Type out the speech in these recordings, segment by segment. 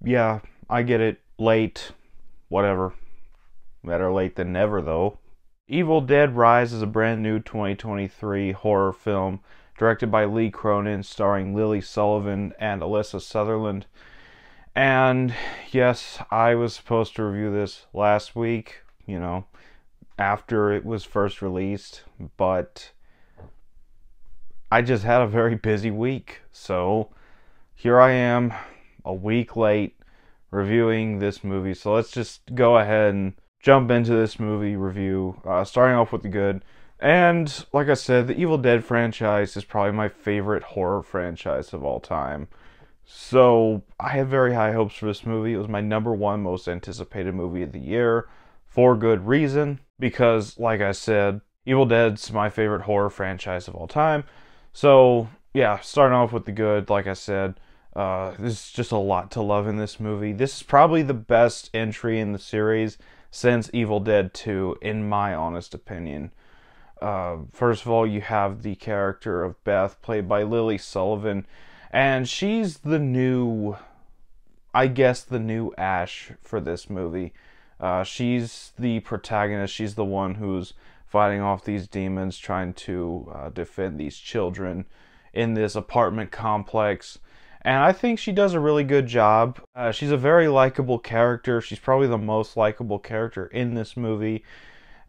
yeah, I get it. Late. Whatever. Better late than never, though. Evil Dead Rise is a brand new 2023 horror film directed by Lee Cronin, starring Lily Sullivan and Alyssa Sutherland. And yes, I was supposed to review this last week, after it was first released, but I just had a very busy week. So here I am, a week late, reviewing this movie. So let's just go ahead and jump into this movie review, starting off with the good. And like I said, the Evil Dead franchise is probably my favorite horror franchise of all time. So I had very high hopes for this movie. It was my number one most anticipated movie of the year, for good reason. Because, like I said, Evil Dead's my favorite horror franchise of all time. So yeah, starting off with the good, like I said, there's just a lot to love in this movie. This is probably the best entry in the series since Evil Dead 2, in my honest opinion. First of all, you have the character of Beth, played by Lily Sullivan, and she's the new Ash for this movie. She's the protagonist. She's the one who's fighting off these demons, trying to defend these children in this apartment complex. And I think she does a really good job. She's a very likable character. She's probably the most likable character in this movie.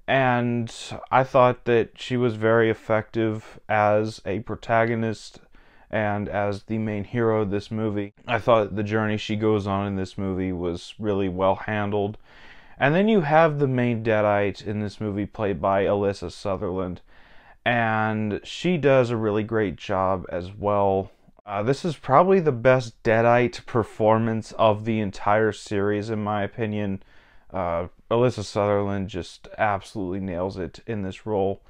And I thought that she was very effective as a protagonist and as the main hero of this movie. I thought the journey she goes on in this movie was really well handled. And then you have the main Deadite in this movie, played by Alyssa Sutherland. And she does a really great job as well. This is probably the best Deadite performance of the entire series, in my opinion. Alyssa Sutherland just absolutely nails it in this role.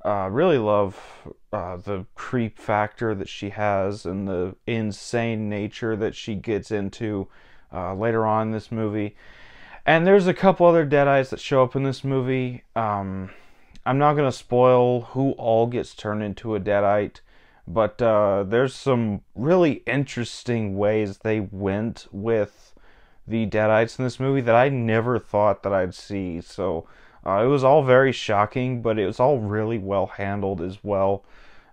Really love the creep factor that she has and the insane nature that she gets into later on in this movie. And there's a couple other Deadites that show up in this movie. I'm not going to spoil who all gets turned into a Deadite. But there's some really interesting ways they went with the Deadites in this movie that I never thought that I'd see. So it was all very shocking, but it was all really well handled as well.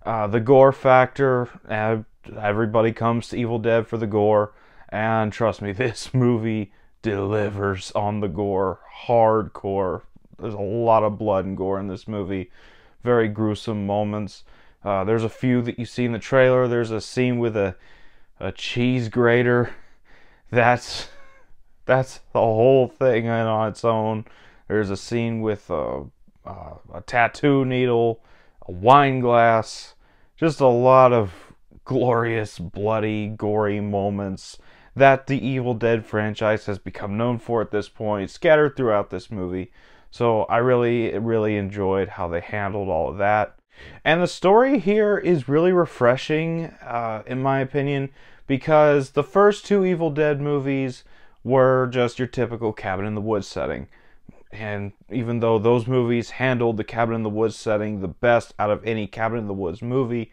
The gore factor, everybody comes to Evil Dead for the gore. And trust me, this movie delivers on the gore. Hardcore. There's a lot of blood and gore in this movie. Very gruesome moments. There's a few that you see in the trailer. There's a scene with a cheese grater. That's the whole thing on its own. There's a scene with a tattoo needle, a wine glass. Just a lot of glorious, bloody, gory moments that the Evil Dead franchise has become known for at this point, scattered throughout this movie. So I really, really enjoyed how they handled all of that. And the story here is really refreshing, in my opinion, because the first two Evil Dead movies were just your typical cabin in the woods setting. And even though those movies handled the cabin in the woods setting the best out of any cabin in the woods movie,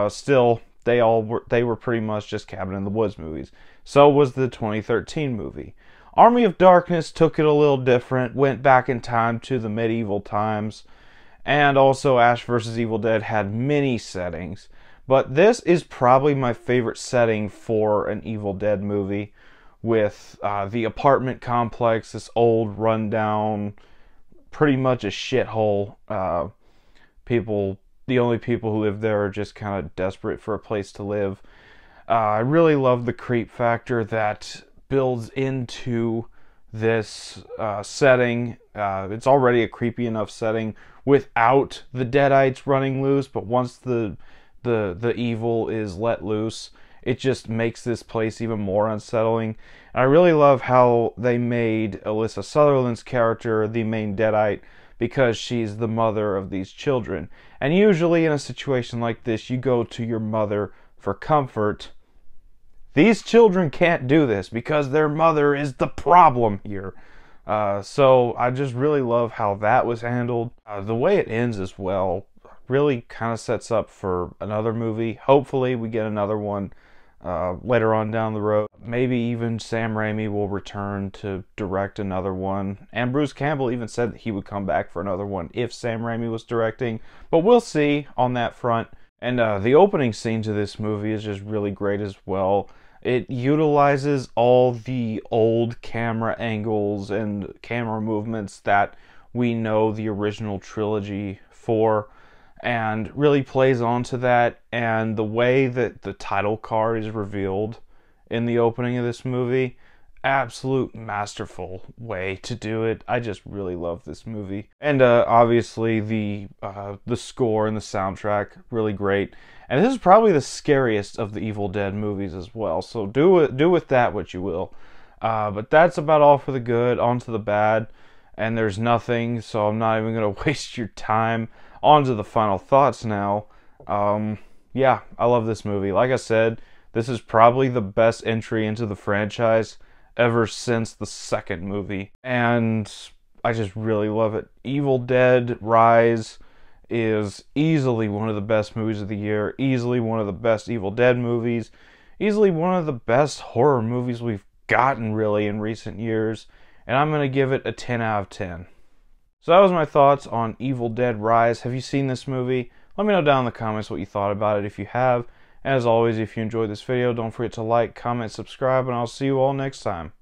still they were pretty much just cabin in the woods movies. So was the 2013 movie. Army of Darkness took it a little different, went back in time to the medieval times. And also Ash vs. Evil Dead had many settings. But this is probably my favorite setting for an Evil Dead movie, with the apartment complex, this old rundown, pretty much a shithole. The only people who live there are just kind of desperate for a place to live. I really love the creep factor that builds into this setting. It's already a creepy enough setting without the Deadites running loose, but once the evil is let loose, it just makes this place even more unsettling. And I really love how they made Alyssa Sutherland's character the main Deadite, because she's the mother of these children. And usually in a situation like this, you go to your mother for comfort. These children can't do this because their mother is the problem here. So I just really love how that was handled. The way it ends as well really kind of sets up for another movie. Hopefully we get another one. later on down the road. Maybe even Sam Raimi will return to direct another one. And Bruce Campbell even said that he would come back for another one if Sam Raimi was directing. But we'll see on that front. And the opening scene to this movie is just really great as well. It utilizes all the old camera angles and camera movements that we know the original trilogy for, and really plays onto that. And the way that the title card is revealed in the opening of this movie, absolute masterful way to do it. I just really love this movie. And obviously the score and the soundtrack, really great. And this is probably the scariest of the Evil Dead movies as well, so do with that what you will. But that's about all for the good. On to the bad. And there's nothing, so I'm not even going to waste your time. On to the final thoughts now. Yeah, I love this movie. Like I said, this is probably the best entry into the franchise ever since the second movie. And I just really love it. Evil Dead Rise is easily one of the best movies of the year. Easily one of the best Evil Dead movies. Easily one of the best horror movies we've gotten, really, in recent years. And I'm going to give it a 10 out of 10. So that was my thoughts on Evil Dead Rise. Have you seen this movie? Let me know down in the comments what you thought about it if you have. And as always, if you enjoyed this video, don't forget to like, comment, subscribe, and I'll see you all next time.